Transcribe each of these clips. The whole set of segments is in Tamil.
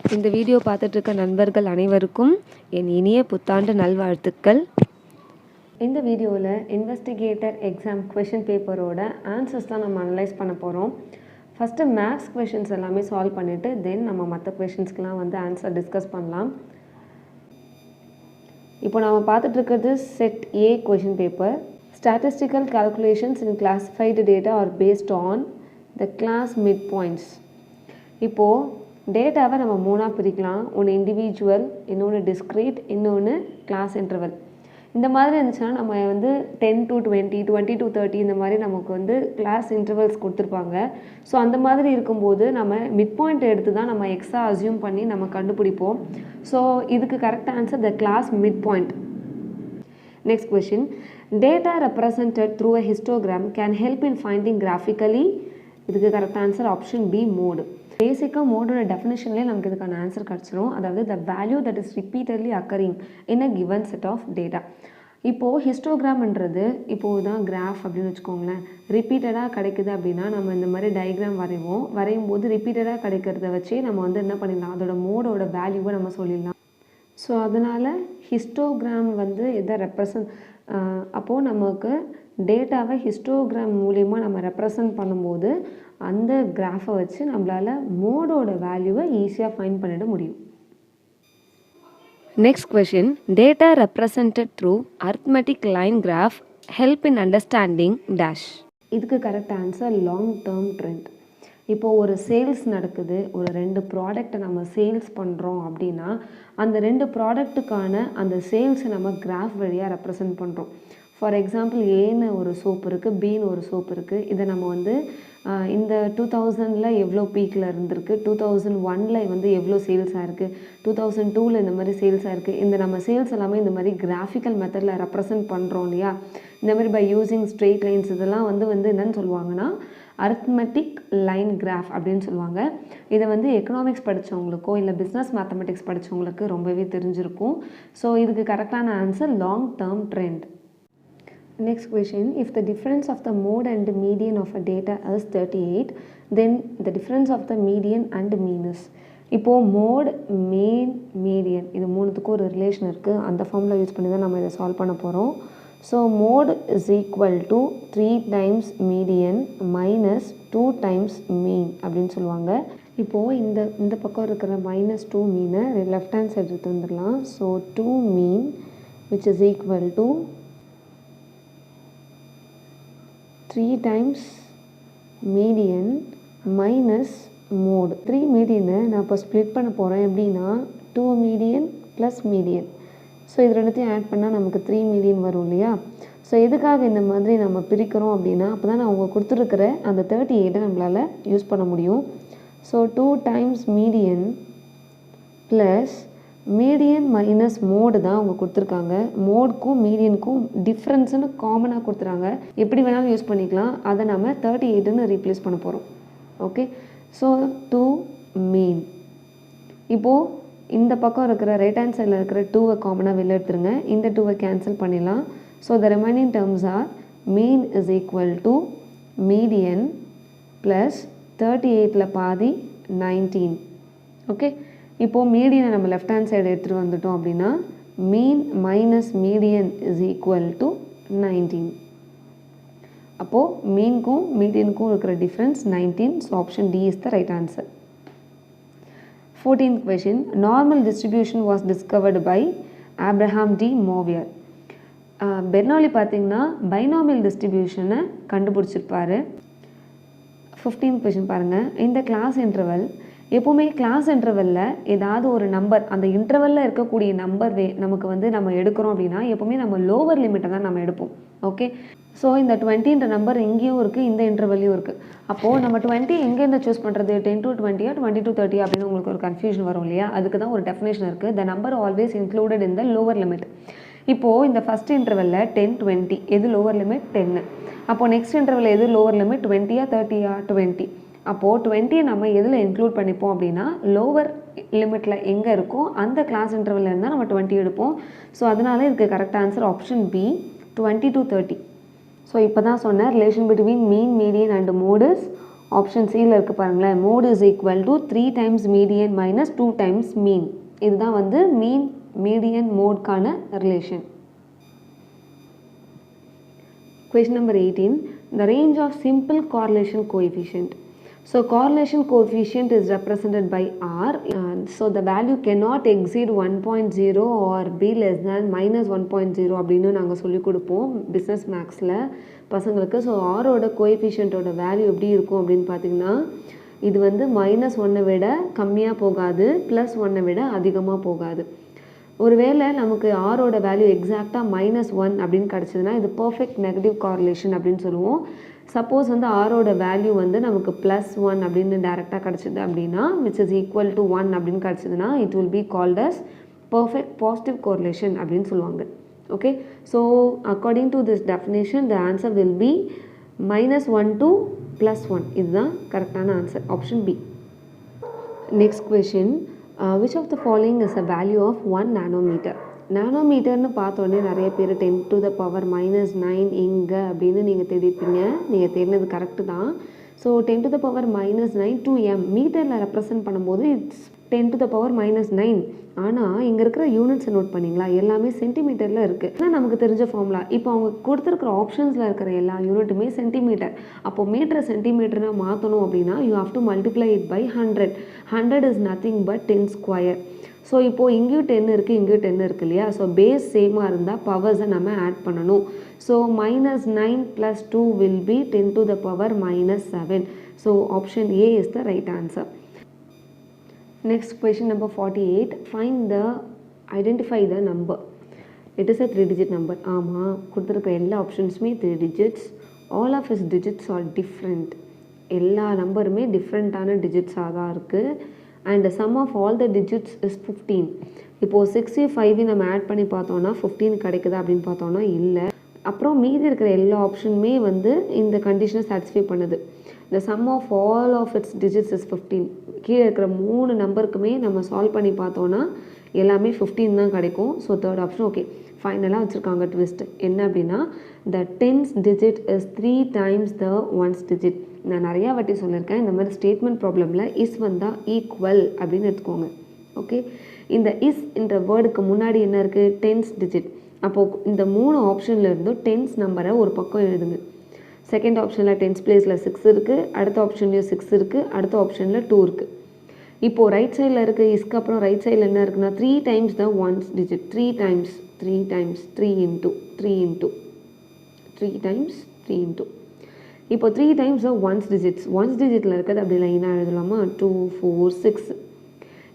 இந்த வீடியோ பார்த்துட்டு இருக்க நண்பர்கள் அனைவருக்கும் என் இனிய புத்தாண்டு நல்வாழ்த்துக்கள். இந்த வீடியோவில் இன்வெஸ்டிகேட்டர் எக்ஸாம் கொஷின் பேப்பரோட ஆன்சர்ஸ் தான் நம்ம அனலைஸ் பண்ண போகிறோம். ஃபஸ்ட்டு மேத்ஸ் கொஷின்ஸ் எல்லாமே சால்வ் பண்ணிவிட்டு தென் நம்ம மற்ற கொஷின்ஸ்க்கெலாம் ஆன்சர் டிஸ்கஸ் பண்ணலாம். இப்போ நம்ம பார்த்துட்டு இருக்கிறது set A question paper. Statistical calculations in classified data are based on the class mid points. இப்போது டேட்டாவை நம்ம மூணாக பிரிக்கலாம். ஒன்று இண்டிவிஜுவல், இன்னொன்று டிஸ்க்ரீட், இன்னொன்று கிளாஸ் இன்டர்வல். இந்த மாதிரி இருந்துச்சுன்னா நம்ம 10 to 20, 20 to 30 இந்த மாதிரி நமக்கு கிளாஸ் இன்டர்வல்ஸ் கொடுத்துருப்பாங்க. ஸோ அந்த மாதிரி இருக்கும்போது நம்ம மிட் பாயிண்ட் எடுத்து தான் நம்ம எக்ஸா அசியூம் பண்ணி நம்ம கண்டுபிடிப்போம். ஸோ இதுக்கு correct answer the class mid point. Next question, data represented through a histogram can help in finding graphically. இதுக்கு correct answer option B, mode. பேசிக்காக மோடோட டெஃபினேஷன்லேயே நமக்கு இதுக்கான ஆன்சர் கிடச்சிரும். அதாவது the value that is repeatedly occurring in a given set of data. இப்போது ஹிஸ்டோகிராம்ன்றது இப்போது தான் கிராஃப் அப்படின்னு வச்சுக்கோங்களேன். ரிப்பீட்டடாக கிடைக்குது அப்படின்னா நம்ம இந்த மாதிரி டயக்ராம் வரையும் போது ரிப்பீட்டடாக கிடைக்கிறத வச்சு நம்ம என்ன பண்ணிடலாம், அதோட மோடோட வேல்யூவை நம்ம சொல்லிடலாம். ஸோ அதனால் ஹிஸ்டோகிராம் எதை ரெப்ரசன்ட், அப்போது நமக்கு டேட்டாவை ஹிஸ்டோகிராம் மூலிமா நம்ம ரெப்ரசன்ட் பண்ணும்போது அந்த கிராஃபை வச்சு நம்மளால் மோடோட வேல்யூவை ஈஸியாக ஃபைண்ட் பண்ணிட முடியும். Next question, data represented through arithmetic line graph help in understanding dash. இதுக்கு correct answer long term trend. இப்போது ஒரு சேல்ஸ் நடக்குது, ஒரு 2 ப்ராடக்டை நம்ம சேல்ஸ் பண்ணுறோம் அப்படின்னா அந்த 2 ப்ராடக்ட்டுக்கான அந்த சேல்ஸை நம்ம கிராஃப் வழியாக ரெப்ரசன்ட் பண்ணுறோம். ஃபார் எக்ஸாம்பிள், ஏன்னு ஒரு சோப் இருக்குது, பின்னு ஒரு சோப் இருக்குது. இதை நம்ம இந்த 2000 எவ்வளோ பீக்கில் இருந்திருக்கு, 2001 எவ்வளோ சேல்ஸ் ஆகிருக்கு, 2002 இந்த மாதிரி சேல்ஸ் ஆகிருக்கு. இந்த நம்ம சேல்ஸ் எல்லாமே இந்த மாதிரி கிராஃபிக்கல் மெத்தடில் ரெப்ரசன்ட் பண்ணுறோம் இல்லையா. இந்த மாதிரி பை யூஸிங் ஸ்ட்ரெயிட் லைன்ஸ் இதெல்லாம் என்னன்னு சொல்லுவாங்கன்னா அரித்மெட்டிக் லைன் கிராஃப் அப்படின்னு சொல்லுவாங்க. இதை எக்கனாமிக்ஸ் படித்தவங்களுக்கோ இல்லை பிஸ்னஸ் மேத்தமெட்டிக்ஸ் படித்தவங்களுக்கு ரொம்பவே தெரிஞ்சிருக்கும். ஸோ இதுக்கு கரெக்டான answer long term trend. Next question, if the difference of the mode and median of a data is 38, then the difference of the median and mean is. இப்போது மோட், மீன், மீடியன் இது மூணுத்துக்கும் ஒரு ரிலேஷன் இருக்குது. அந்த ஃபார்மில் யூஸ் பண்ணி தான் நம்ம இதை சால்வ் பண்ண போகிறோம். So mode is equal to 3 times median minus 2 times mean அப்படின்னு சொல்லுவாங்க. இப்போது இந்த பக்கம் இருக்கிற -2 மீனை லெஃப்ட் ஹேண்ட் சைடு எடுத்து வந்துடலாம். So 2 mean which is equal to 3 times median minus mode. 3 மீடியனை நான் இப்போ ஸ்ப்ளிட் பண்ண போகிறேன். எப்படின்னா 2 மீடியன் ப்ளஸ் மீடியன். ஸோ இது ரெண்டுத்தையும் ஆட் பண்ணால் நமக்கு 3 மீடியன் வரும் இல்லையா. ஸோ எதுக்காக இந்த மாதிரி நம்ம பிரிக்கிறோம் அப்படின்னா அப்போ தான் அவங்க கொடுத்துருக்கிற அந்த 38 நம்மளால் யூஸ் பண்ண முடியும். So 2 times median plus median minus mode தான் அவங்க கொடுத்துருக்காங்க. மோடுக்கும் மீடியனுக்கும் டிஃப்ரென்ஸுன்னு காமனாக கொடுத்துறாங்க. எப்படி வேணாலும் யூஸ் பண்ணிக்கலாம். அதை நம்ம 38ன்னு ரீப்ளேஸ் பண்ண போகிறோம். ஓகே, ஸோ 2 மீன். இப்போது இந்த பக்கம் இருக்கிற ரைட் ஹேண்ட் சைடில் இருக்கிற 2வை காமனாக வெளில எடுத்துருங்க. இந்த 2வை கேன்சல் பண்ணிடலாம். So the remaining terms are mean is equal to median plus 38ல் பாதி 19. ஓகே, இப்போது மீடியனை நம்ம லெஃப்ட் ஹேண்ட் சைடு எடுத்துகிட்டு வந்துட்டோம் அப்படின்னா mean minus median is equal to 19. அப்போது மீனுக்கும் மீடியனுக்கும் இருக்கிற difference 19. So option D is the right answer. 14th question, normal distribution was discovered by Abraham D. Movier. Bernoulli பார்த்திங்கன்னா பைனாமியல் டிஸ்ட்ரிபியூஷனை கண்டுபிடிச்சிருப்பாரு. 15th question பாருங்கள், இந்த கிளாஸ் இன்டர்வல் எப்போவுமே கிளாஸ் இன்டர்வலில் ஏதாவது ஒரு நம்பர், அந்த இன்டர்வலில் இருக்கக்கூடிய நம்பர் நமக்கு நம்ம எடுக்கிறோம் அப்படின்னா எப்போவுமே நம்ம லோவர் லிமிட்டை தான் நம்ம எடுப்போம். ஓகே, ஸோ இந்த 20ன்ற நம்பர் இங்கேயும் இருக்குது, இந்த இன்டர்வல்லையும் இருக்குது. அப்போது நம்ம 20 எங்கேருந்து சூஸ் பண்ணுறது, 10 to 20 20 to 30 அப்படின்னு உங்களுக்கு ஒரு கன்ஃபியூஷன் வரும் இல்லையா. அதுக்கு தான் ஒரு டெஃபினேஷன் இருக்குது, the number always included in the lower limit. இப்போது இந்த ஃபஸ்ட் இன்டர்வலில் 10 20 எது லோவர் லிமிட் 10. அப்போது நெக்ஸ்ட் இன்டர்வல் எது லோவர் லிமிட் 20 30 20. அப்போது 20 நம்ம எதில் இன்க்ளூட் பண்ணிப்போம் அப்படின்னா லோவர் லிமிட்டில் எங்கே இருக்கோ அந்த கிளாஸ் இன்டர்வலில் இருந்தால் நம்ம 20 எடுப்போம். ஸோ அதனால இதுக்கு correct answer option B 20 to 30. So இப்போ தான் சொன்ன relation between mean, median and mode is option சியில் இருக்குது பாருங்களேன், mode is equal to 3 times median minus 2 times mean. இதுதான் வந்து மீன் மீடியன் மோட்கான relation. Question number 18, the range of simple correlation coefficient. So correlation coefficient is represented by R. So the value cannot exceed 1.0 or be less than minus 1.0 அப்படின்னு நாங்கள் சொல்லிக் கொடுப்போம் பிஸ்னஸ் மேக்ஸில் பசங்களுக்கு. ஸோ ஆரோட கோஎஃபிஷியண்ட்டோட வேல்யூ எப்படி இருக்கும் அப்படின்னு பார்த்தீங்கன்னா, இது வந்து -1 விட கம்மியாக போகாது, +1 விட அதிகமாக போகாது. ஒருவேளை நமக்கு ஆரோட வேல்யூ எக்ஸாக்டாக -1 அப்படின்னு கிடச்சிதுன்னா இது பர்ஃபெக்ட் நெகட்டிவ் கார்லேஷன் அப்படின்னு சொல்லுவோம். சப்போஸ் வந்து ஆரோட வேல்யூ வந்து நமக்கு +1 அப்படின்னு டேரெக்டாக கிடச்சிது அப்படின்னா, விச் இஸ் ஈக்குவல் டு 1 அப்படின்னு கிடச்சிதுன்னா, it will be called as perfect positive correlation அப்படின்னு சொல்லுவாங்க. Okay, so according to this definition the answer will be -1 to +1. இதுதான் கரெக்டான answer, option B. Next question, which of the following is a value of 1 nanometer? நானோமீட்டர்னு பார்த்தோன்னே நிறைய பேர் 10 to the power -9 இங்கே அப்படின்னு நீங்கள் தேடிப்பீங்க. நீங்கள் தேடினது கரெக்டு தான். So 10 to the power -9 to m மீட்டரில் ரெப்ரசன்ட் பண்ணும்போது இட்ஸ் 10 to the power -9. ஆனால் இங்கே இருக்கிற யூனிட்ஸை நோட் பண்ணிங்களா, எல்லாமே சென்டிமீட்டரில் இருக்குது. ஆனால் நமக்கு தெரிஞ்ச ஃபார்முலா, இப்போ அவங்க கொடுத்துருக்குற ஆப்ஷன்ஸில் இருக்கிற எல்லா யூனிட்டுமே சென்டிமீட்டர். அப்போது மீட்டரை சென்டிமீட்டர்னா மாற்றணும் அப்படின்னா you have to multiply it by 100. 100 is nothing but 10 square. So இப்போது இங்கேயும் 10 இருக்குது, இங்கேயும் 10 இருக்குது இல்லையா. ஸோ பேஸ் சேமாக இருந்தால் பவர்ஸை நம்ம ஆட் பண்ணணும். So -9 + 2 will be 10 to the power -7. So option A is the right answer. Next question number 48, identify the number. It is a 3-digit number. ஆமாம், கொடுத்துருக்க எல்லா ஆப்ஷன்ஸுமே 3 digits. All of its digits are different. எல்லா நம்பருமே டிஃப்ரெண்ட்டான டிஜிட்ஸாக தான் இருக்குது. And the sum of all the digits is 15. இப்போது 65 நம்ம ஆட் பண்ணி பார்த்தோன்னா 15 கிடைக்குதா அப்படின்னு பார்த்தோன்னா இல்லை. அப்புறம் மீதி இருக்கிற எல்லா ஆப்ஷனுமே வந்து இந்த கண்டிஷனை சாட்டிஸ்ஃபை பண்ணுது. the sum of all of its digits is 15. கீழே இருக்கிற 3 நம்பருக்குமே நம்ம சால்வ் பண்ணி பார்த்தோன்னா எல்லாமே 15 தான் கிடைக்கும். So third option okay. ஃபைனலாக வச்சுருக்காங்க ட்விஸ்ட் என்ன அப்படின்னா, the tens digit is 3 times the ones digit. நான் நிறையா வாட்டி சொல்லியிருக்கேன், இந்த மாதிரி ஸ்டேட்மெண்ட் ப்ராப்ளமில் இஸ் வந்தால் ஈக்குவல் அப்படின்னு எடுத்துக்கோங்க. ஓகே, இந்த இஸ் என்ற வேர்டுக்கு முன்னாடி என்ன இருக்குது, டென்ஸ் டிஜிட். அப்போது இந்த 3 ஆப்ஷனில் இருந்தும் டென்ஸ் நம்பரை ஒரு பக்கம் எழுதுங்க. செகண்ட் ஆப்ஷனில் டென்ஸ் பிளேஸில் 6 இருக்குது, அடுத்த ஆப்ஷன்லேயும் 6 இருக்குது, அடுத்த ஆப்ஷனில் 2 இருக்குது. இப்போது ரைட் சைடில் இருக்குது இஸ்க்கு அப்புறம் ரைட் சைடில் என்ன இருக்குன்னா 3 times the ones digit. 3 times 3 into 3 into 3 times 3 into. இப்போ 3 times the ones digits. Ones டிஜிட்டில் இருக்கிறது அப்படி லைனாக எழுதலாமா, 2 4 6.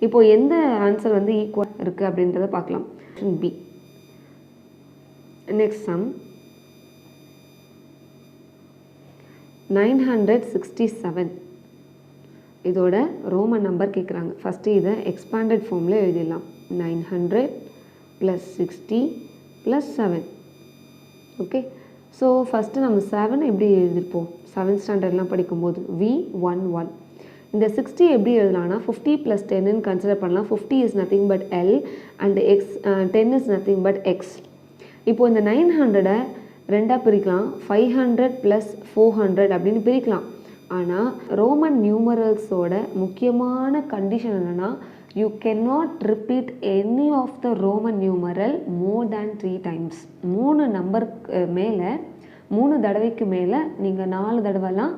இப்போது எந்த ஆன்சர் வந்து ஈக்குவல் இருக்குது அப்படின்றத பார்க்கலாம். Option B. Next sum 967. இதோட ரோமன் நம்பர் கேட்குறாங்க. ஃபஸ்ட்டு இதை எக்ஸ்பாண்டட் ஃபார்மில் எழுதிடலாம். 900 + 60 + 7. ஓகே, ஸோ ஃபஸ்ட்டு நம்ம 7 எப்படி எழுதிருப்போம் 7th ஸ்டாண்டர்ட்லாம் படிக்கும்போது V11. இந்த 60 எப்படி எழுதலாம்னா 50 + 10ன்னு கன்சிடர் பண்ணலாம். 50 is nothing but L and X 10 is nothing but X. இப்போது இந்த 900 ரெண்டாக பிரிக்கலாம். 500 + 400 அப்படின்னு பிரிக்கலாம். ஆனால் ரோமன் நியூமரல்ஸோட முக்கியமான கண்டிஷன் என்னென்னா, you cannot repeat any of the Roman numeral more than 3 times. 3 நம்பருக்கு மேலே 3 தடவைக்கு மேலே நீங்கள் 4 தடவைலாம்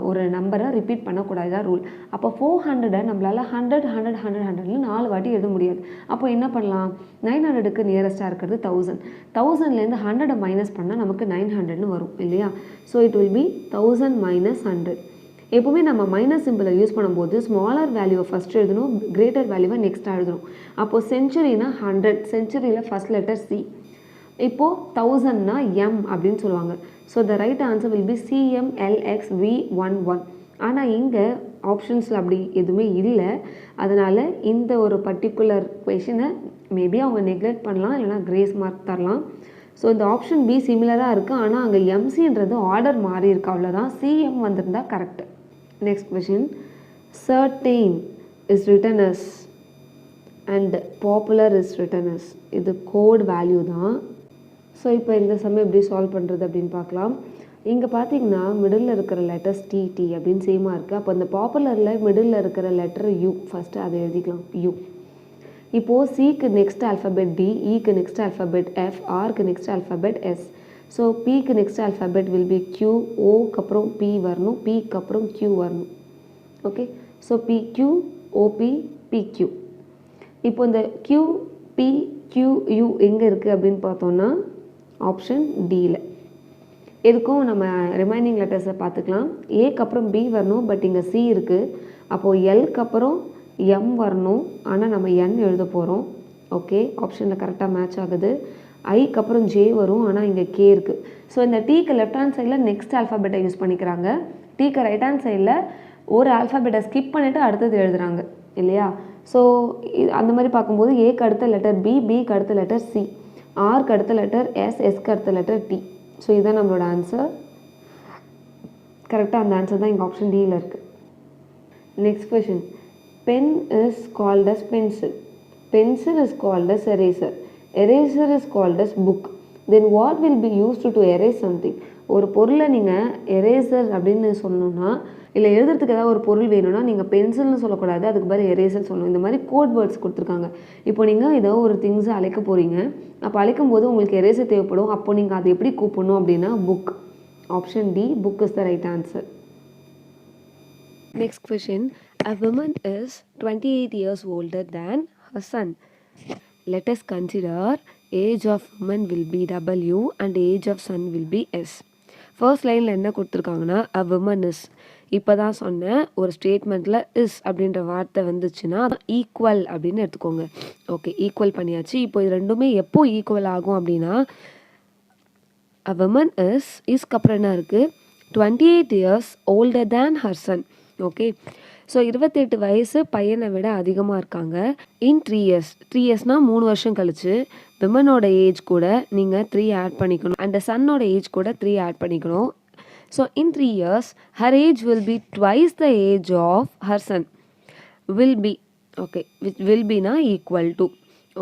ஒரு நம்பரை ரிப்பீட் பண்ணக்கூடாது ரூல். அப்போ 400 நம்மளால் 100 100 100 100ன்னு 4 வாட்டி எழுத முடியாது. அப்போ என்ன பண்ணலாம், 900க்கு நியரஸ்ட்டாக இருக்கிறது 1000. 1000லேருந்து 100 மைனஸ் பண்ணால் நமக்கு 900ன்னு வரும் இல்லையா. So it will B 1000 - 100. எப்போவுமே நம்ம மைனஸ் சிம்பிளை யூஸ் பண்ணும்போது ஸ்மாலர் வேல்யூவை ஃபஸ்ட்டு எழுதணும், கிரேட்டர் வேல்யூவை நெக்ஸ்ட்டாக எழுதணும். அப்போது சென்ச்சுரினா 100, சென்ச்சுரியில் ஃபஸ்ட் லெட்டர் சி. இப்போது 1000னா எம் அப்படின்னு சொல்லுவாங்க. So the right answer will B CMLXV11. ஆனால் இங்கே ஆப்ஷன்ஸில் அப்படி எதுவுமே இல்லை. அதனால் இந்த ஒரு பர்டிகுலர் கொஷினை மேபி அவங்க நெக்லெக்ட் பண்ணலாம், இல்லைனா கிரேஸ் மார்க் தரலாம். ஸோ இந்த ஆப்ஷன் பி சிமிலராக இருக்குது, ஆனால் அங்கே எம்சின்றது ஆர்டர் மாறி இருக்கு, அவ்வளோதான். சிஎம் வந்திருந்தால் correct. Next question, certain is written as and popular is written as. இது கோட் வேல்யூ தான். ஸோ இப்போ இந்த சம் எப்படி சால்வ் பண்ணுறது அப்படின்னு பார்க்கலாம். இங்கே பார்த்தீங்கன்னா மிடில் இருக்கிற லெட்டர்ஸ் டி அப்படின்னு சேமாக இருக்குது. அப்போ அந்த பாப்புலரில் மிடில் இருக்கிற லெட்டர் யூ, ஃபஸ்ட்டு அதை எழுதிக்கலாம் யூ. இப்போது சிக்கு நெக்ஸ்ட் ஆல்ஃபபெட் டி, இக்கு நெக்ஸ்ட் ஆல்ஃபபெட் எஃப், ஆருக்கு நெக்ஸ்ட் ஆல்ஃபபெட் எஸ். ஸோ பிக்கு next alphabet will be Q, ஓக்கு அப்புறம் பி வரணும், பிக்கு அப்புறம் கியூ வரணும். Okay, so PQ OP PQ. இப்போ இந்த கியூ பி கியூ யூ எங்கே இருக்குது அப்படின்னு பார்த்தோன்னா ஆப்ஷன் டியில். எதுக்கும் நம்ம ரிமைனிங் லெட்டர்ஸை பார்த்துக்கலாம். ஏக்கு அப்புறம் பி வரணும், பட் இங்கே சி இருக்குது. அப்போது எல்க்கு அப்புறம் எம் வரணும், ஆனால் நம்ம என் எழுத போகிறோம். ஓகே, ஆப்ஷனில் கரெக்டாக மேட்ச் ஆகுது. ஐக்கு அப்புறம் ஜே வரும், ஆனால் இங்கே கே இருக்குது. ஸோ இந்த டீக்கு லெஃப்ட் ஹேண்ட் சைடில் நெக்ஸ்ட் ஆல்ஃபபெட்டை யூஸ் பண்ணிக்கிறாங்க. டீக்கு ரைட் ஹேண்ட் சைடில் ஒரு ஆல்ஃபபெட்டை ஸ்கிப் பண்ணிவிட்டு அடுத்தது எழுதுகிறாங்க இல்லையா? ஸோ அந்த மாதிரி பார்க்கும்போது ஏக்கு அடுத்த லெட்டர் பி, பிக்கு அடுத்த லெட்டர் சி, ஆருக்கு அடுத்த லெட்டர் எஸ், எஸ்க்கு அடுத்த லெட்டர் டி. ஸோ இதுதான் நம்மளோட ஆன்சர். கரெக்டாக அந்த ஆன்சர் தான் இங்கே ஆப்ஷன் டியில் இருக்குது. Next question. Pen is called as pencil, pencil is called as eraser, eraser is called as book, then what will be used to erase something. ஒரு பொருளை நீங்கள் எரேசர் அப்படின்னு சொல்லணுன்னா, இல்லை எழுதுறதுக்கு ஏதாவது ஒரு பொருள் வேணும்னா நீங்கள் பென்சில்னு சொல்லக்கூடாது, அதுக்கு பதில் எரேசர் சொல்லணும். இந்த மாதிரி கோட் வேர்ட்ஸ் கொடுத்துருக்காங்க. இப்போ நீங்கள் ஏதோ ஒரு திங்ஸை அழைக்க போகிறீங்க, அப்போ அழைக்கும் போது உங்களுக்கு எரேசர் தேவைப்படும். அப்போ நீங்கள் அதை எப்படி கூப்பிடணும் அப்படின்னா book. Option D, book is the right answer. Next question. A woman is 28 years older than her son. Let us consider age of woman will be W and age of son will be S. First லைனில் என்ன கொடுத்துருக்காங்கன்னா a woman is. இப்போ தான் சொன்னேன், ஒரு ஸ்டேட்மெண்ட்டில் இஸ் அப்படின்ற வார்த்தை வந்துச்சுன்னா ஈக்குவல் அப்படின்னு எடுத்துக்கோங்க. ஓகே, ஈக்குவல் பண்ணியாச்சு. இப்போ இது ரெண்டுமே எப்போ ஈக்குவல் ஆகும் அப்படின்னா a woman இஸ்க்கு அப்புறம் என்ன இருக்குது, 28 years older than her son. Okay, so 28 வயசு பையனை விட அதிகமாக இருக்காங்க. இன் 3 years, 3 இயர்ஸ்னால் 3 வருஷம் கழிச்சு விமனோட ஏஜ் கூட நீங்கள் 3 ஆட் பண்ணிக்கணும், அண்ட் சன்னோட ஏஜ் கூட 3 ஆட் பண்ணிக்கணும். So in 3 years her age will be twice the age of her son. Will be, okay, which will be equal to.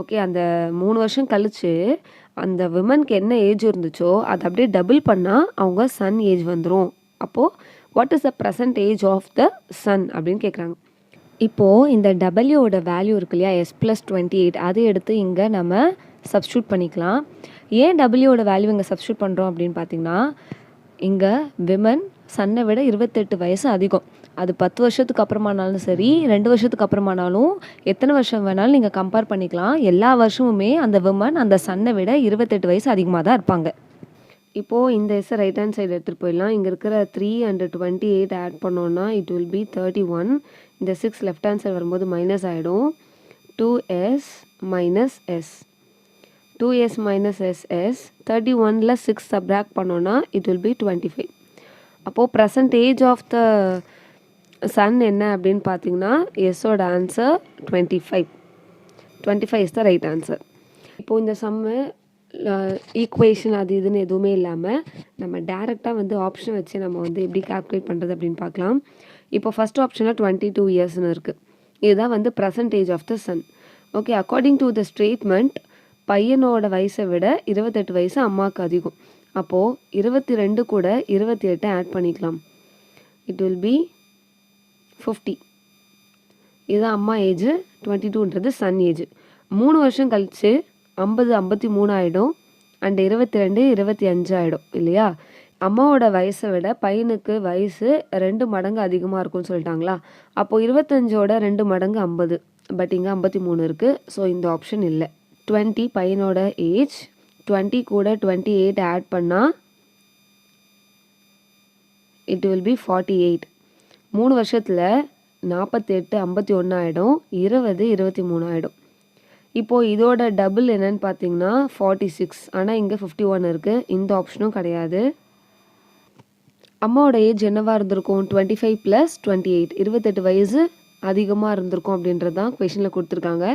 Okay, அந்த 3 வருஷம் கழிச்சு அந்த விமனுக்கு என்ன ஏஜ் இருந்துச்சோ அதை அப்படியே டபுள் பண்ணால் அவங்க சன் ஏஜ் வந்துடும். அப்போது what is the present age of the son அப்படின்னு கேட்குறாங்க. இப்போது இந்த டபிள்யூவோட வேல்யூ இருக்கு இல்லையா, எஸ் ப்ளஸ் 28, அதை எடுத்து இங்கே நம்ம சப்ஸ்டியூட் பண்ணிக்கலாம். ஏன் டபிள்யூவோட வேல்யூ இங்கே சப்ஸ்டியூட் பண்ணுறோம் அப்படின்னு பார்த்தீங்கன்னா, இங்கே விமன் சன்னை விட 28 வயசு அதிகம். அது 10 வருஷத்துக்கு அப்புறமானாலும் சரி, 2 வருஷத்துக்கு அப்புறமானாலும், எத்தனை வருஷம் வேணாலும் நீங்கள் கம்பேர் பண்ணிக்கலாம். எல்லா வருஷமுமே அந்த விமன் அந்த சன்னை விட 28 வயசு அதிகமாக தான் இருப்பாங்க. இப்போது இந்த எஸ்ஸை ரைட் ஹேண்ட் சைடு எடுத்துகிட்டு போயிடலாம். இங்கே இருக்கிற 3 and 28 ஆட் பண்ணோன்னா இட் வில் பி 31. இந்த 6 லெஃப்ட் ஹேண்ட் சைடு வரும்போது மைனஸ் ஆகிடும். 2s minus S, 2s minus S. 31ல் 6 சப்ராக்ட் பண்ணோன்னா இட் வில் பி 25. அப்போது present age of the son என்ன அப்படின்னு பார்த்தீங்கன்னா எஸ்ஸோட answer 25. 25 is the right answer. இப்போது இந்த சம்மு ஈக்குவேஷன் அது இதுன்னு எதுவுமே இல்லாமல் நம்ம டேரெக்டாக வந்து ஆப்ஷன் வச்சு நம்ம வந்து எப்படி கால்குலேட் பண்ணுறது அப்படின்னு பார்க்கலாம். இப்போ ஃபஸ்ட் ஆப்ஷனில் 22 இயர்ஸ்னு இருக்குது. இதுதான் வந்து present age of the son. Okay, according to the statement பையனோட வயசை விட 28 வயசு அம்மாவுக்கு அதிகம். அப்போது 22 கூட 28 ஆட் பண்ணிக்கலாம். It will B 50. இதுதான் அம்மா ஏஜ், 22ன்றது சன் ஏஜ். 3 வருஷம் கழிச்சு 50 53 ஆகிடும், அண்ட் 22 25 ஆகிடும் இல்லையா? அம்மாவோட வயசை விட பையனுக்கு வயசு 2 மடங்கு அதிகமாக இருக்கும்னு சொல்லிட்டாங்களா? அப்போது 25ஓட 2 மடங்கு 50, பட் இங்கே 53 இருக்குது. ஸோ இந்த ஆப்ஷன் இல்லை. 20 பையனோட ஏஜ், 20 கூட 28 ஆட் பண்ணால் இட் வில் பி 48. 3 வருஷத்தில் 48 51 ஆகிடும், 20 23 ஆகிடும். இப்போது இதோட டபுள் என்னன்னு பார்த்தீங்கன்னா 46, ஆனால் இங்கே 51 இருக்குது. இந்த ஆப்ஷனும் கிடையாது. அம்மாவோட ஏஜ் என்னவாக இருந்திருக்கும், 25 + 28, 28 வயசு அதிகமாக இருந்திருக்கும் அப்படின்றது தான் கொஷனில் கொடுத்துருக்காங்க.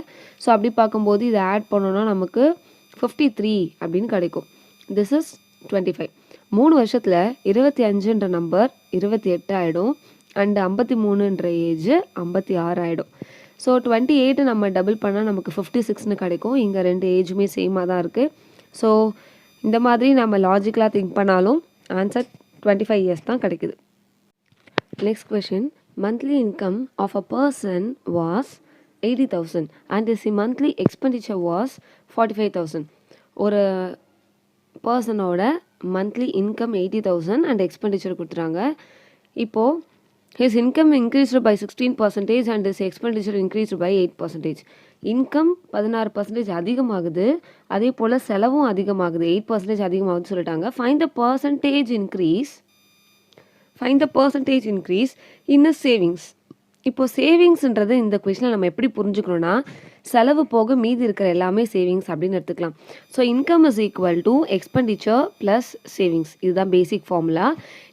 ஸோ அப்படி பார்க்கும்போது இதை ஆட் பண்ணோன்னா நமக்கு 53 அப்படின்னு கிடைக்கும். This is 25. 3 வருஷத்தில் 25ன்ற நம்பர் 28 ஆகிடும், அண்டு 53ன்ற ஏஜ் 56 ஆகிடும். ஸோ 28 நம்ம டபுள் பண்ணால் நமக்கு 56ன்னு கிடைக்கும். இங்கே 2 ஏஜுமே சேமாக தான் இருக்குது. ஸோ இந்த மாதிரி நம்ம லாஜிக்கலாக திங்க் பண்ணாலும் ஆன்சர் 25 இயர்ஸ் தான் கிடைக்குது. Next question, monthly income of a person was 80,000 and his monthly expenditure was 45,000. ஒரு பர்சனோட மந்த்லி இன்கம் 80,000 அண்ட் எக்ஸ்பெண்டிச்சர் கொடுத்துறாங்க. இப்போது his income increased by 16% and his expenditure increased by 8%. Income 16% அதிகமாகுது, அதே போல் செலவும் அதிகமாகுது, 8% அதிகமாகுதுன்னு சொல்லிட்டாங்க. Find the percentage increase in savings. இப்போது சேவிங்ஸ்ன்றது இந்த கொஷனில் நம்ம எப்படி புரிஞ்சுக்கணும்னா, செலவு போக மீதி இருக்கிற எல்லாமே சேவிங்ஸ் அப்படின்னு எடுத்துக்கலாம். So income is equal to expenditure plus savings, இதுதான் பேசிக் ஃபார்முலா.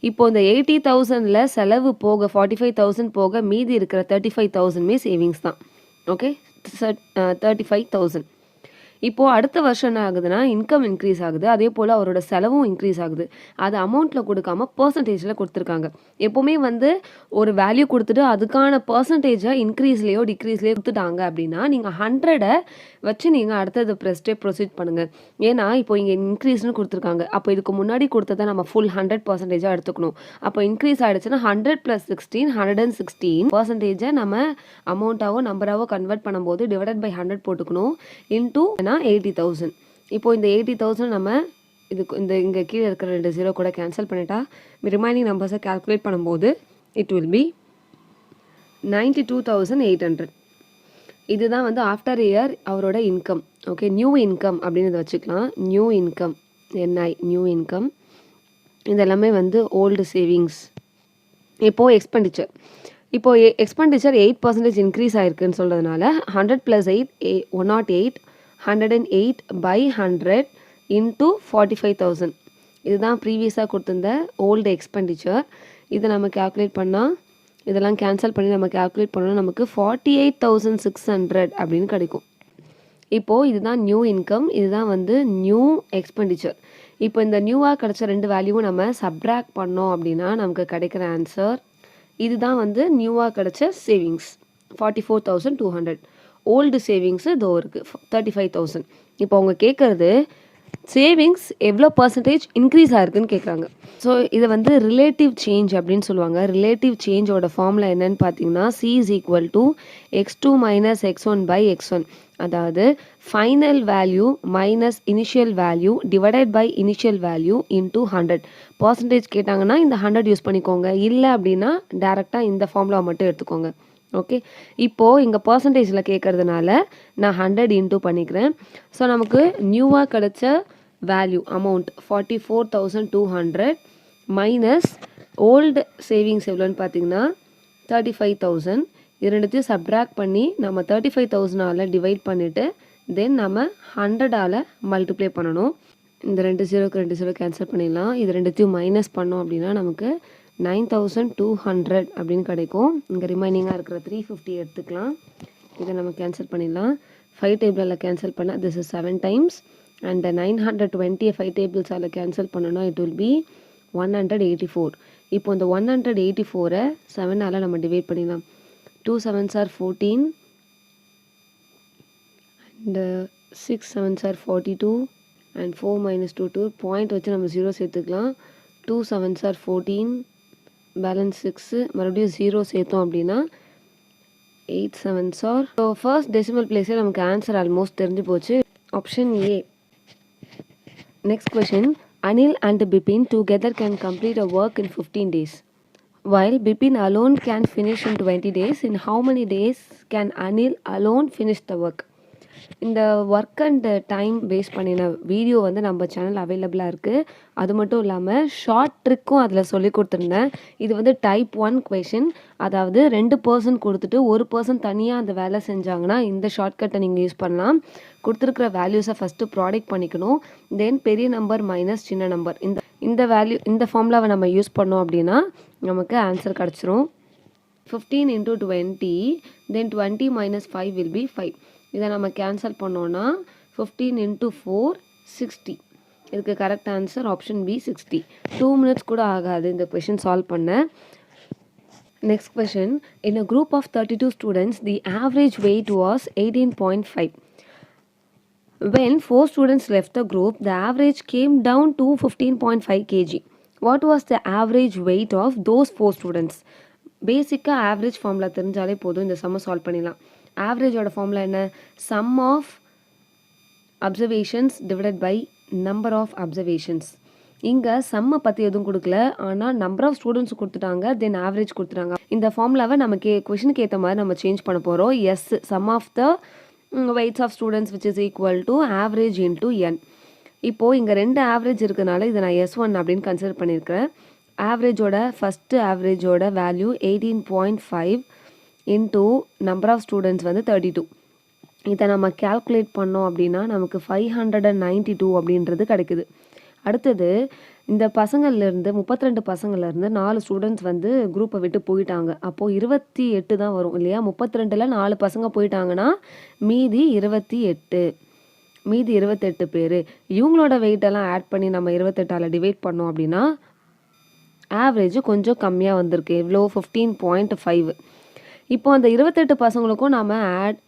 இப்போது இந்த 80,000ல் செலவு போக 45,000 போக மீதி இருக்கிற 35,000மே சேவிங்ஸ் தான். ஓகே, 35,000. இப்போது அடுத்த வருஷம் என்ன ஆகுதுன்னா, இன்கம் இன்க்ரீஸ் ஆகுது, அதே போல் அவரோட செலவும் இன்க்ரீஸ் ஆகுது. அது அமௌண்ட்டில் கொடுக்காம பர்சன்டேஜில் கொடுத்துருக்காங்க. எப்போவுமே வந்து ஒரு வேல்யூ கொடுத்துட்டு அதுக்கான பர்சன்டேஜை இன்க்ரீஸ்லேயோ டிக்ரீஸ்லேயோ கொடுத்துட்டாங்க அப்படின்னா, நீங்கள் 100 வச்சு நீங்கள் அடுத்தது ப்ரொசீட் பண்ணுங்கள். ஏன்னா இப்போ இங்கே இன்க்ரீஸ்னு கொடுத்துருக்காங்க, அப்போ இதுக்கு முன்னாடி கொடுத்ததை நம்ம ஃபுல் 100% எடுத்துக்கணும். அப்போ இன்க்ரீஸ் ஆகிடுச்சுன்னா 100 + 16 116% நம்ம அமௌண்ட்டாவோ நம்பராவோ கன்வெர்ட் பண்ணும்போது டிவைடட் பை 100 போட்டுக்கணும். இன்டூ 80,000. இப்போது இந்த 80,000 நம்ம இங்கே கீழே இருக்கிற 2 0 கூட கேன்சல் பண்ணிட்டா ரிமைனிங் நம்பர்ஸை கால்குலேட் பண்ணும்போது இட் வில் பி 92,800. இதுதான் வந்து ஆஃப்டர் இயர் அவரோட இன்கம். ஓகே, நியூ இன்கம் அப்படின்னு இதை வச்சுக்கலாம். நியூ இன்கம், நியூ இன்கம், இதெல்லாமே வந்து ஓல்டு சேவிங்ஸ். இப்போது எக்ஸ்பெண்டிச்சர், இப்போது எக்ஸ்பெண்டிச்சர் 8% இன்க்ரீஸ் ஆகிருக்குன்னு சொல்கிறதுனால 100 + 8 108 108 by 100 into 45,000. இதுதான் ப்ரீவியஸாக கொடுத்துருந்த ஓல்டு எக்ஸ்பெண்டிச்சர். இதை நம்ம கேல்குலேட் பண்ணால், இதெல்லாம் கேன்சல் பண்ணி நம்ம கேல்குலேட் பண்ணால் நமக்கு 48,600 அப்படின்னு கிடைக்கும். இப்போது இதுதான் நியூ இன்கம், இதுதான் வந்து நியூ எக்ஸ்பெண்டிச்சர். இப்போ இந்த நியூவாக கிடச்ச 2 வேல்யூவும் நம்ம சப்ட்ராக்ட் பண்ணோம் அப்படின்னா நமக்கு கிடைக்கிற ஆன்சர் இதுதான் வந்து நியூவாக கிடச்ச சேவிங்ஸ் 44,200. ஓல்டு சேவிங்ஸு இதோ இருக்குது 35,000. இப்போ அவங்க கேட்குறது சேவிங்ஸ் எவ்வளோ பர்சன்டேஜ் இன்க்ரீஸ் ஆகிருக்குன்னு கேட்குறாங்க. ஸோ இதை வந்து ரிலேட்டிவ் சேஞ்ச் அப்படின்னு சொல்லுவாங்க. ரிலேட்டிவ் சேஞ்சோட ஃபார்முலா என்னன்னு பார்த்தீங்கன்னா, C is equal to x2 - x1 by x1. அதாவது final value minus initial value divided by initial value into 100. Percentage கேட்டாங்கன்னா இந்த 100 யூஸ் பண்ணிக்கோங்க, இல்லை அப்படின்னா டேரெக்டாக இந்த ஃபார்முலா மட்டும் எடுத்துக்கோங்க. ஓகே, இப்போது இங்கே பர்சன்டேஜில் கேட்குறதுனால நான் 100 இன்டூ பண்ணிக்கிறேன். ஸோ நமக்கு நியூவாக கிடச்ச value amount 44,200 minus old savings எவ்வளோன்னு பார்த்தீங்கன்னா 35,000. இது ரெண்டுத்தையும் சப்ட்ராக்ட் பண்ணி நம்ம 35,000ஆல் டிவைட் பண்ணிவிட்டு தென் நம்ம 100ஆல் மல்டிப்ளை பண்ணணும். இந்த 2 0க்கு 2 0 கேன்சல் பண்ணிடலாம். இது ரெண்டுத்தையும் மைனஸ் பண்ணோம் அப்படின்னா நமக்கு 9,200 அப்படின்னு கிடைக்கும். இங்கே ரிமைனிங்காக இருக்கிற 350 எடுத்துக்கலாம். இதை நம்ம கேன்சல் பண்ணிடலாம். 5 டேபிளில் கேன்சல் பண்ணால் திஸ் இஸ் 7 times அண்ட் 920 5 டேபிள்ஸால் கேன்சல் பண்ணோன்னா இட் வில் பி 184. இப்போ இந்த 184 7ஆல் நம்ம டிவைட் பண்ணிடலாம். 2 7s are 14 and 6 7s are 42 and 4 - 2 2 point வச்சு நம்ம 0 சேர்த்துக்கலாம். 2 7s are 14, பேலன்ஸ் 6, மறுபடியும் 0 சேர்த்தோம் அப்படின்னா 8 7s are. So first decimal பிளேஸே நமக்கு ஆன்சர் ஆல்மோஸ்ட் தெரிஞ்சு போச்சு, option A. Next question, Anil and Bipin together can complete a work in 15 days. While Bipin alone can finish in 20 days, in how many days can Anil alone finish the work? இந்த ஒர்க் அண்ட் டைம் பேஸ் பண்ணின வீடியோ வந்து நம்ம சேனல் அவைலபிளாக இருக்குது. அது மட்டும் இல்லாமல் ஷார்ட் ட்ரிக்கும் அதில் சொல்லி கொடுத்துருந்தேன். இது வந்து டைப் 1 கொஷின், அதாவது 2 பர்சன் கொடுத்துட்டு 1 பர்சன் தனியாக அந்த வேலை செஞ்சாங்கன்னா இந்த ஷார்ட்கட்டை நீங்கள் யூஸ் பண்ணலாம். கொடுத்துருக்குற வேல்யூஸை ஃபஸ்ட்டு ப்ராடக்ட் பண்ணிக்கணும், தென் பெரிய நம்பர் மைனஸ் சின்ன நம்பர், இந்த வேல்யூ இந்த ஃபார்முலாவை நம்ம யூஸ் பண்ணோம் அப்படின்னா நமக்கு ஆன்சர் கிடச்சிரும். 15 × 20 தென் 20 - 5 will be 5. இதை நம்ம கேன்சல் பண்ணோன்னா 15 × 4 60. இதுக்கு correct answer option B 60. 2 minutes கூட ஆகாது இந்த கொஷின் சால்வ் பண்ண. Next question, in a group of 32 students the average weight was 18.5. When 4 students left the group, the average came down to 15.5 kg. What was the average weight of those 4 students. பேசிக்காக ஆவரேஜ் ஃபார்முலா தெரிஞ்சாலே போதும், இந்த சம்மை சால்வ் பண்ணிடலாம். ஆவரேஜோட ஃபார்முலா என்ன? Sum of observations divided by number of observations. இங்கே சம்மை பற்றி எதுவும் கொடுக்கல, ஆனால் நம்பர் ஆஃப் ஸ்டூடெண்ட்ஸ் கொடுத்துட்டாங்க, தென் ஆவரேஜ் கொடுத்துட்டாங்க. இந்த ஃபார்முலாவை நமக்கு கொஷனுக்கு ஏற்ற மாதிரி நம்ம சேஞ்ச் பண்ண போகிறோம். Yes, sum of the weights of students which is equal to average into N. இப்போது இங்கே 2 ஆவரேஜ் இருக்கிறதுனால இதை நான் S1 அப்படின்னு கன்சிடர் பண்ணியிருக்கிறேன். ஆவரேஜோட ஃபஸ்ட்டு ஆவரேஜோட value 18.5 into number of students வந்து 32. இதை நம்ம கேல்குலேட் பண்ணோம் அப்படின்னா நமக்கு 592 அப்படின்றது கிடைக்குது. அடுத்தது இந்த பசங்கள்லேருந்து 32 பசங்கள்லேருந்து 4 ஸ்டூடெண்ட்ஸ் வந்து குரூப்பை விட்டு போயிட்டாங்க. அப்போது 28 தான் வரும் இல்லையா? 32ல் 4 பசங்க போயிட்டாங்கன்னா மீதி 28 பேர். இவங்களோட வெயிட்டெல்லாம் ஆட் பண்ணி நம்ம 28ஆல் டிவைட் பண்ணோம் அப்படின்னா ஆவரேஜ் கொஞ்சம் கம்மியாக வந்திருக்கு. இவ்வளோ 15.5. இப்போ அந்த 28 பசங்களுக்கும் நாம்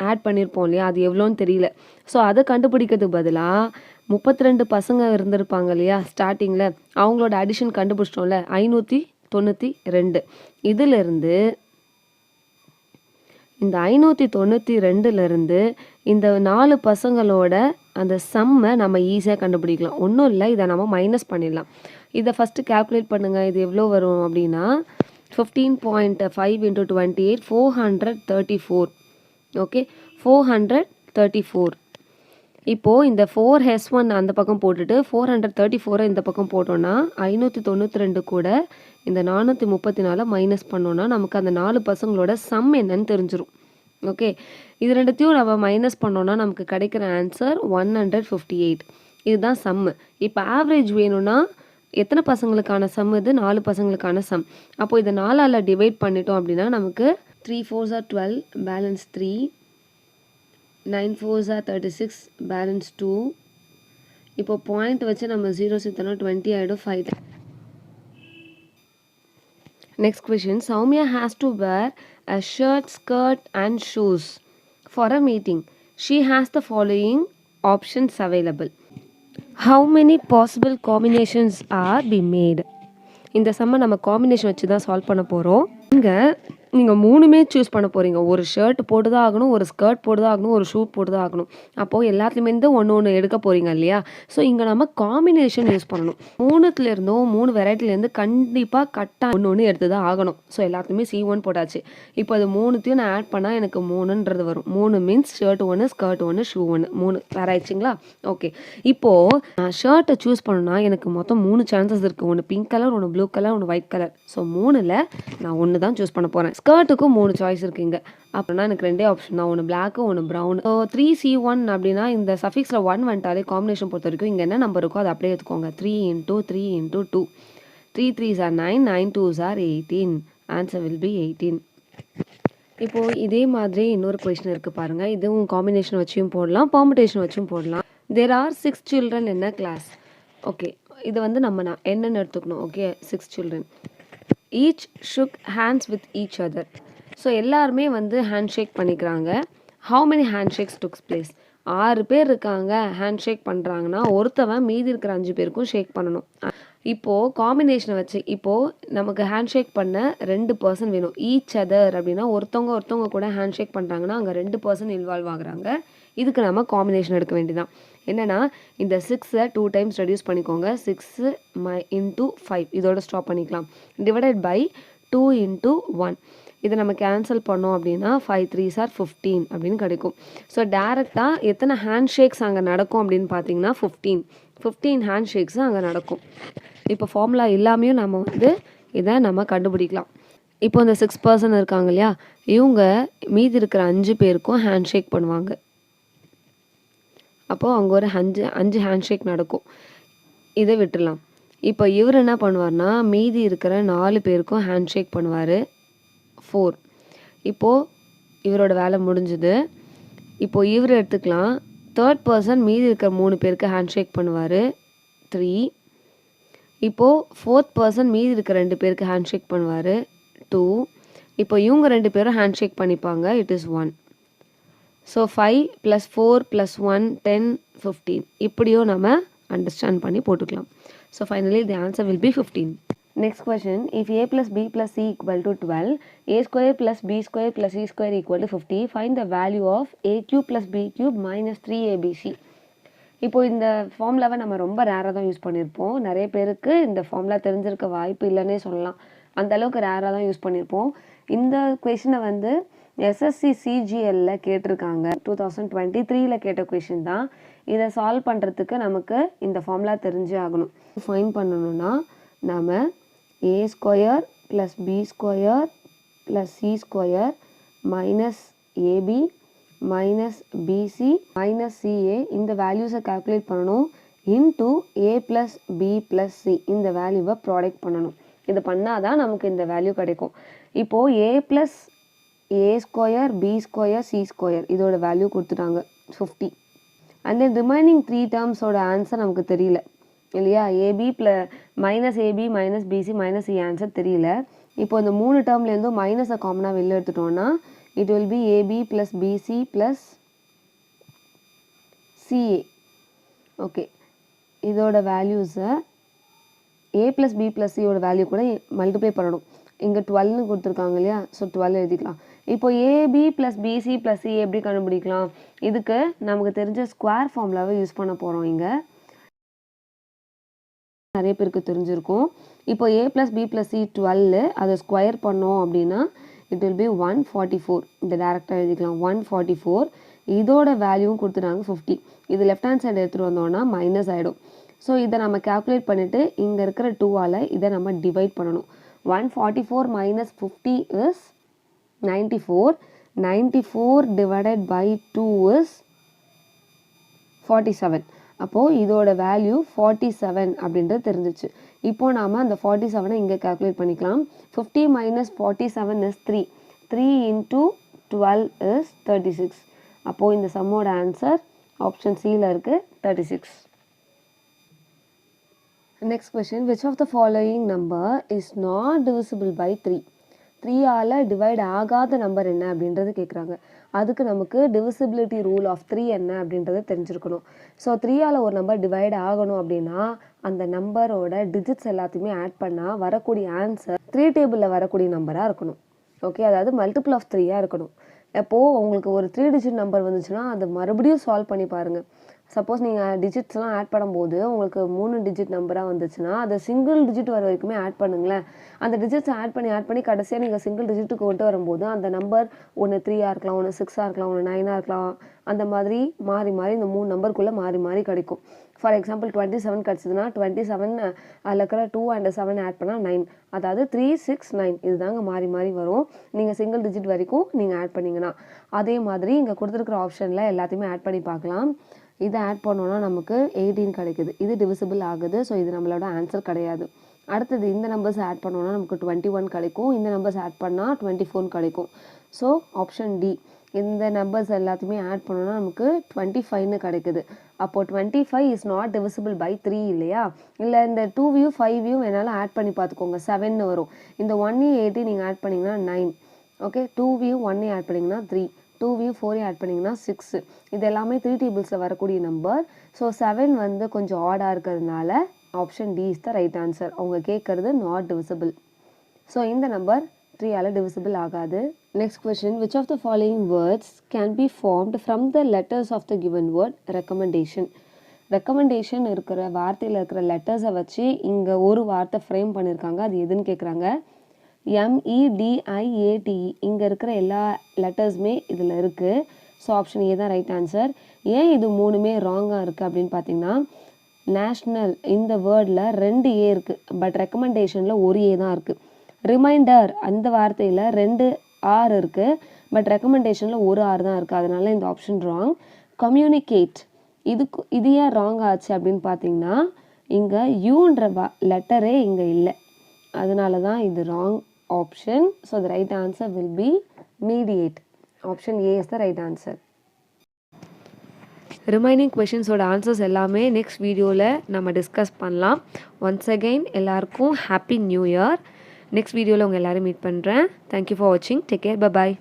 ஆட் பண்ணியிருப்போம் இல்லையா? அது எவ்வளோன்னு தெரியல. ஸோ அதை கண்டுபிடிக்கிறதுக்கு பதிலாக 32 பசங்க இருந்திருப்பாங்க இல்லையா ஸ்டார்டிங்கில், அவங்களோட அடிஷன் கண்டுபிடிச்சிட்டோம்ல, 592. இதிலிருந்து இந்த 592லேருந்து இந்த 4 பசங்களோட அந்த சம்மை நம்ம ஈஸியாக கண்டுபிடிக்கலாம். ஒன்றும் இல்லை, இதை நம்ம மைனஸ் பண்ணிடலாம். இதை ஃபஸ்ட்டு கேல்குலேட் பண்ணுங்கள். இது எவ்வளோ வரும் அப்படின்னா 15.5 இன்ட்டு 28 434. ஓகே, 434. இப்போது இந்த 4S1 அந்த பக்கம் போட்டுட்டு 434 இந்த பக்கம் போட்டோன்னா 592 கூட இந்த 434 மைனஸ் பண்ணோன்னா நமக்கு அந்த 4 பசங்களோட சம் என்னன்னு தெரிஞ்சிடும். ஓகே, இது ரெண்டுத்தையும் நம்ம மைனஸ் பண்ணோன்னா நமக்கு கிடைக்கிற ஆன்சர் 158. இதுதான் சம்மு. இப்போ ஆவரேஜ் வேணும்னா எத்தனை பசங்களுக்கான சம்? இது 4 பசங்களுக்கான சம். அப்போது இதை 4ஆல் டிவைட் பண்ணிட்டோம் அப்படின்னா நமக்கு 3 4s are 12, balance 3, 9 4s are 36, balance 2. இப்போ பாயிண்ட் வச்சு நம்ம 0 சேர்த்தோன்னா 20 ஆகிடும். 5. Next question. Soumya has to wear a shirt, skirt and shoes for a meeting. She has the following options available. How many possible combinations are be made? இந்த சம்மை நம்ம காம்பினேஷன் வச்சு தான் சால்வ் பண்ண போகிறோம். இங்கே நீங்கள் 3மே சூஸ் பண்ண போகிறீங்க. ஒரு ஷர்ட் போட்டு தான் ஆகணும், ஒரு ஸ்கர்ட் போட்டு தான் ஆகணும், ஒரு ஷூ போட்டு தான் ஆகணும். அப்போது எல்லாத்துலேயுமே ஒன்று எடுக்க போகிறீங்க இல்லையா? ஸோ இங்கே நம்ம காம்பினேஷன் யூஸ் பண்ணணும். 3த்துலேருந்தும் 3 வெரைட்டிலேருந்து கண்டிப்பாக கட்டாக ஒன்று எடுத்து தான் ஆகணும். ஸோ எல்லாத்துலேயுமே C1 போட்டாச்சு. இப்போ அது 3த்தையும் நான் ஆட் பண்ணால் எனக்கு 3ன்றது வரும். 3 மீன்ஸ் ஷர்ட் 1, ஸ்கர்ட் 1, ஷூ 1, 3 வேறு ஆயிடுச்சிங்களா? ஓகே, இப்போது நான் ஷர்ட்டை சூஸ் பண்ணணும்னா எனக்கு மொத்தம் 3 சான்சஸ் இருக்குது. ஒன்று பிங்க் கலர், ஒன்று ப்ளூ கலர், ஒன்று ஒயிட் கலர். ஸோ 3ல் நான் 1 தான் சூஸ் பண்ண போகிறேன். ஸ்கர்ட்டுக்கும் 3 சாய்ஸ் இருக்குங்க. அப்படின்னா எனக்கு 2 ஆப்ஷன் தான், ஒன்று பிளாக்கு, ஒன்று ப்ரௌன். ஸோ 3C1 அப்படின்னா இந்த சஃபிக்ஸில் 1 வந்துட்டாலே காம்பினேஷன் பொறுத்த வரைக்கும் இங்கே என்ன நம்பர் இருக்கோ அதை அப்படியே எடுத்துக்கோங்க. 3 × 3 × 2. 3 3s are 9, 9 2s are 18. Answer will B 18. இப்போது இதே மாதிரி இன்னொரு கொஷின் இருக்குது பாருங்கள். இதுவும் காம்பினேஷன் வச்சும் போடலாம், பெர்முடேஷன் வச்சும் போடலாம். There are 6 children in a class. Okay, இது வந்து நம்ம என்னென்னு எடுத்துக்கணும். Okay, 6 children. Each shook hands with each other. So எல்லாருமே வந்து ஹேண்ட் ஷேக் பண்ணிக்கிறாங்க. How many handshakes took place? 6 பேர் இருக்காங்க, ஹேண்ட் ஷேக் பண்ணுறாங்கன்னா ஒருத்தவன் மீதி இருக்கிற 5 பேருக்கும் ஷேக் பண்ணணும். இப்போது காம்பினேஷனை வச்சு இப்போது நமக்கு ஹேண்ட் ஷேக் பண்ண 2 பர்சன் வேணும். ஈச் அதர் அப்படின்னா ஒருத்தவங்க கூட ஹேண்ட் ஷேக் பண்ணுறாங்கன்னா அங்கே 2 பர்சன் இன்வால்வ் ஆகுறாங்க. இதுக்கு நம்ம காம்பினேஷன் எடுக்க வேண்டியதான். என்னென்னா இந்த 6ஐ 2 டைம்ஸ் ரெடியூஸ் பண்ணிக்கோங்க. 6 × 5 இதோட ஸ்டாப் பண்ணிக்கலாம். Divided by 2 × 1. இதை நம்ம கேன்சல் பண்ணோம் அப்படின்னா 5 3s are 15 அப்படின்னு கிடைக்கும். ஸோ டேரெக்டாக எத்தனை ஹேண்ட் ஷேக்ஸ் அங்கே நடக்கும் அப்படின்னு பார்த்தீங்கன்னா 15 ஹேண்ட் ஷேக்ஸ் அங்கே நடக்கும். இப்போ ஃபார்முலா எல்லாமே நம்ம வந்து இதை நம்ம கண்டுபிடிக்கலாம். இப்போ இந்த 6 பர்சன் இருக்காங்க இல்லையா, இவங்க மீதி இருக்கிற 5 பேருக்கும் ஹேண்ட் ஷேக் பண்ணுவாங்க. அப்போது அங்கே ஒரு 5 ஹேண்ட் ஷேக் நடக்கும். இதை விட்டுடலாம். இப்போ இவர் என்ன பண்ணுவார்னா மீதி இருக்கிற 4 பேருக்கும் ஹேண்ட் ஷேக் பண்ணுவார். 4. இப்போது இவரோட வேலை முடிஞ்சுது. இப்போது இவர் எடுத்துக்கலாம். 3rd பர்சன் மீதி இருக்கிற 3 பேருக்கு ஹேண்ட் ஷேக் பண்ணுவார். 3. இப்போது 4th பர்சன் மீதி இருக்கிற 2 பேருக்கு ஹேண்ட் ஷேக் பண்ணுவார். 2. இப்போ இவங்க 2 பேரும் ஹேண்ட் ஷேக் பண்ணிப்பாங்க. It is 1. ஸோ 5 + 4 + 1 10 15 இப்படியும் நம்ம அண்டர்ஸ்டாண்ட் பண்ணி போட்டுக்கலாம். So finally the answer will be 15. Next question, if a plus b plus c equal to 12, a square plus b square plus c square equal to 50, find the value of a cube plus b cube minus 3abc. இப்போ இந்த ஃபார்முலாவை நம்ம ரொம்ப ரேராக தான் யூஸ் பண்ணியிருப்போம். நிறைய பேருக்கு இந்த ஃபார்முலா தெரிஞ்சிருக்க வாய்ப்பு இல்லைன்னே சொல்லலாம். அந்த அளவுக்கு ரேராக தான் யூஸ் பண்ணியிருப்போம். இந்த கொஷினை வந்து எஸ்எஸ்சி சிஜிஎல்ல கேட்டிருக்காங்க. 2023 கேட்ட கொஷின் தான். இதை சால்வ் பண்ணுறதுக்கு நமக்கு இந்த ஃபார்முலா தெரிஞ்சே ஆகணும். ஃபைண்ட் பண்ணணும்னா நாம் a square plus b square plus c square minus ab minus BC minus CA இந்த வேல்யூஸை கால்குலேட் பண்ணணும். Into a plus b plus c இந்த வேல்யூவை ப்ராடக்ட் பண்ணணும். இது பண்ணால் தான் நமக்கு இந்த வேல்யூ கிடைக்கும். இப்போது a plus a square b square c square இதோட வேல்யூ கொடுத்துட்டாங்க 50. அண்ட் தென் ரிமைனிங் 3 டேர்ம்ஸோட ஆன்சர் நமக்கு தெரியல இல்லையா. AB minus AB minus BC minus C answer தெரியல. இப்போ இந்த 3 டேர்ம்லேருந்தும் மைனஸை காமனாக வெளில எடுத்துட்டோம்னா it will be AB plus BC plus CA. Okay, இதோட வேல்யூஸை A plus B plus C ஓட வேல்யூ கூட மல்டிப்ளை பண்ணணும். இங்கே 12ன்னு கொடுத்துருக்காங்க இல்லையா, ஸோ 12 எழுதிக்கலாம். இப்போ AB plus BC plus C எப்படி கண்டுபிடிக்கலாம்? இதுக்கு நமக்கு தெரிஞ்ச ஸ்கொயர் ஃபார்முலாவை யூஸ் பண்ண போகிறோம். இங்கே நிறைய பேருக்கு தெரிஞ்சிருக்கும். இப்போ A plus B plus C 12 அதை ஸ்கொயர் பண்ணோம் அப்படின்னா it will be 144. இந்த டேரெக்டாக எழுதிக்கலாம் 144. இதோட வேல்யூவும் கொடுத்துட்டாங்க 50. இது லெஃப்ட் ஹேண்ட் சைடு எடுத்துகிட்டு வந்தோம்னா மைனஸ் ஆகிடும். ஸோ இதை நம்ம கேல்குலேட் பண்ணிவிட்டு இங்கே இருக்கிற 2ஆல் இதை நம்ம டிவைட் பண்ணணும். 144 minus 50 is 94. 94 divided by 2 is 47. அப்போது இதோட வேல்யூ 47 அப்படின்றது தெரிஞ்சிச்சு. இப்போது நாம் அந்த 47 இங்கே கால்குலேட் பண்ணிக்கலாம். 50 மைனஸ் 47 இஸ் 3. 3 into 12 is 36. அப்போது இந்த சம்மோட ஆன்சர் ஆப்ஷன் சியில் இருக்குது 36. Next question, which of the following number is not divisible by 3? 3ஆல் டிவைட் ஆகாத நம்பர் என்ன அப்படின்றது கேட்குறாங்க. அதுக்கு நமக்கு டிவிசிபிலிட்டி ரூல் ஆஃப் 3 என்ன அப்படின்றத தெரிஞ்சிருக்கணும். ஸோ 3ஆல் ஒரு நம்பர் டிவைட் ஆகணும் அப்படின்னா அந்த நம்பரோட டிஜிட்ஸ் எல்லாத்தையுமே ஆட் பண்ணால் வரக்கூடிய ஆன்சர் 3 டேபிளில் வரக்கூடிய நம்பராக இருக்கணும். ஓகே, அதாவது மல்டிபிள் ஆஃப் 3ஆக இருக்கணும். அப்போது உங்களுக்கு ஒரு 3 டிஜிட் நம்பர் வந்துச்சுன்னா அதை மறுபடியும் சால்வ் பண்ணி பாருங்கள். சப்போஸ் நீங்கள் டிஜிட்ஸ்லாம் ஆட் பண்ணும்போது உங்களுக்கு 3 டிஜிட் நம்பராக வந்துச்சுன்னா அதை சிங்கிள் டிஜிட் வர வரைக்குமே ஆட் பண்ணுங்களேன். அந்த டிஜிட்ஸ் ஆட் பண்ணி கடைசியாக நீங்கள் சிங்கிள் டிஜிட்டுக்கு கொண்டு வரும்போது அந்த நம்பர் ஒன்று 3ஆக இருக்கலாம், ஒன்று 6ஆக இருக்கலாம், ஒன்று 9ஆக இருக்கலாம். அந்த மாதிரி மாறி இந்த 3 நம்பருக்குள்ளே மாறி கிடைக்கும். ஃபார் எக்ஸாம்பிள் 27 கிடச்சிதுன்னா 27 அதில் இருக்கிற 2 அண்ட் 7 ஆட் பண்ணால் 9. அதாவது 3, 6, 9 இதுதாங்க மாறி வரும். நீங்கள் சிங்கிள் டிஜிட் வரைக்கும் நீங்கள் ஆட் பண்ணிங்கன்னா. அதே மாதிரி இங்கே கொடுத்துருக்குற ஆப்ஷனில் எல்லாத்தையுமே ஆட் பண்ணி பார்க்கலாம். இதை ஆட் பண்ணோன்னா நமக்கு 18 கிடைக்குது. இது டிவிசிபிள் ஆகுது. ஸோ இது நம்மளோட ஆன்சர் கிடையாது. அடுத்தது இந்த நம்பர்ஸ் ஆட் பண்ணோன்னா நமக்கு 21 கிடைக்கும். இந்த நம்பர்ஸ் ஆட் பண்ணால் 24 கிடைக்கும். ஸோ ஆப்ஷன் டி, இந்த நம்பர்ஸ் எல்லாத்தையுமே ஆட் பண்ணோன்னா நமக்கு 25ன்னு கிடைக்குது. அப்போது 25 இஸ் நாட் டிவிசிபிள் பை 3 இல்லையா. இல்லை இந்த 2 5 வேணாலும் ஆட் பண்ணி பார்த்துக்கோங்க, 7ன்னு வரும். இந்த 1 8 நீங்கள் ஆட் பண்ணிங்கன்னா 9. ஓகே, 2 1 ஆட் பண்ணிங்கன்னா 3. 2 4 ஆட் பண்ணிங்கன்னா 6. இது எல்லாமே 3 டேபிள்ஸில் வரக்கூடிய நம்பர். ஸோ 7 வந்து கொஞ்சம் ஆடாக இருக்கிறதுனால option D is the right answer. அவங்க கேட்குறது நாட் டிவிசிபிள். ஸோ இந்த நம்பர் 3ஆல் டிவிசிபிள் ஆகாது. Next question, which of the following words can be formed from the letters of the given word recommendation? Recommendation இருக்கிற வார்த்தையில் இருக்கிற லெட்டர்ஸை வச்சு இங்கே ஒரு வார்த்தை ஃப்ரேம் பண்ணியிருக்காங்க. அது எதுன்னு கேட்குறாங்க. MEDIATE இங்கே இருக்கிற எல்லா லெட்டர்ஸுமே இதில் இருக்குது. ஸோ ஆப்ஷன் ஏ தான் ரைட் ஆன்சர். ஏன் இது 3மே ராங்காக இருக்குது அப்படின்னு பார்த்தீங்கன்னா, நேஷ்னல் இந்த வேர்டில் 2 ஏ இருக்குது, பட் ரெக்கமெண்டேஷனில் 1 ஏ தான் இருக்குது. ரிமைண்டர் அந்த வார்த்தையில் 2 ஆர் இருக்குது, பட் ரெக்கமெண்டேஷனில் 1 ஆர் தான் இருக்குது. அதனால இந்த ஆப்ஷன் ராங். கம்யூனிகேட் இது ஏன் ராங் ஆச்சு அப்படின்னு பார்த்தீங்கன்னா, இங்கே யூன்ற லெட்டரே இங்கே இல்லை, அதனால தான் இது wrong option. So the right answer will be mediate. Option A is the right answer. Remaining கொஷின்ஸோட ஆன்சர்ஸ் எல்லாமே நெக்ஸ்ட் வீடியோவில் நம்ம டிஸ்கஸ் பண்ணலாம். ஒன்ஸ் அகெயின் எல்லாருக்கும் ஹாப்பி நியூ இயர். நெக்ஸ்ட் வீடியோவில் உங்கள் எல்லோரும் மீட் பண்ணுறேன். தேங்க்யூ ஃபார் வாட்சிங். Take care. பை.